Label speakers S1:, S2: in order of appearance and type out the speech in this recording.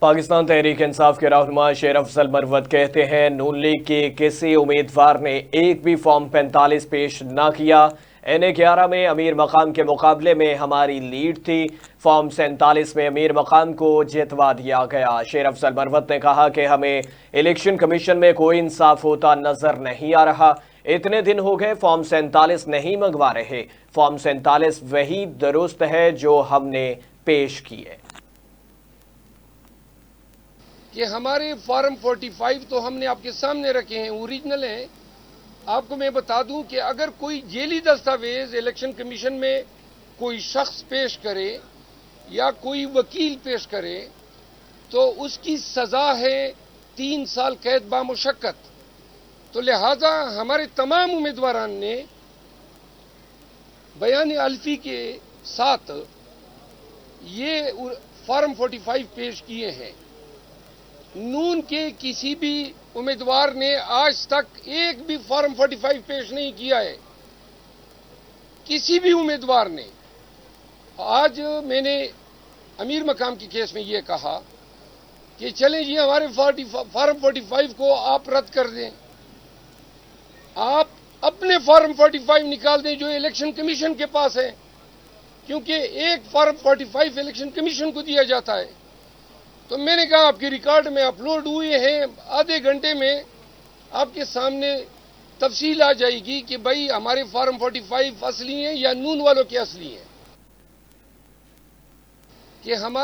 S1: پاکستان تحریک انصاف کے رہنما شیر افضل مروت کہتے ہیں نون لیگ کے کسی امیدوار نے ایک بھی فارم 45 پیش نہ کیا۔ این اے 11 میں امیر مقام کے مقابلے میں ہماری لیڈ تھی، فارم 47 میں امیر مقام کو جتوا دیا گیا۔ شیر افضل مروت نے کہا کہ ہمیں الیکشن کمیشن میں کوئی انصاف ہوتا نظر نہیں آ رہا، اتنے دن ہو گئے فارم 47 نہیں منگوا رہے، فارم 47 وہی درست ہے جو ہم نے پیش کیے۔
S2: کہ ہمارے فارم 45 تو ہم نے آپ کے سامنے رکھے ہیں، اوریجنل ہیں۔ آپ کو میں بتا دوں کہ اگر کوئی ذیلی دستاویز الیکشن کمیشن میں کوئی شخص پیش کرے یا کوئی وکیل پیش کرے تو اس کی سزا ہے 3 سال قید بامشقت۔ تو لہذا ہمارے تمام امیدواران نے بیان الفی کے ساتھ یہ فارم 45 پیش کیے ہیں۔ نون کے کسی بھی امیدوار نے آج تک ایک بھی فارم 45 پیش نہیں کیا ہے، کسی بھی امیدوار نے۔ آج میں نے امیر مقام کے کیس میں یہ کہا کہ چلیں جی ہمارے فارم 45 کو آپ رد کر دیں، آپ اپنے فارم 45 نکال دیں جو الیکشن کمیشن کے پاس ہے، کیونکہ ایک فارم 45 الیکشن کمیشن کو دیا جاتا ہے۔ تو میں نے کہا آپ کے ریکارڈ میں اپلوڈ ہوئے ہیں، آدھے گھنٹے میں آپ کے سامنے تفصیل آ جائے گی کہ بھائی ہمارے فارم 45 اصلی ہیں یا نون والوں کے اصلی ہیں، کہ ہمارے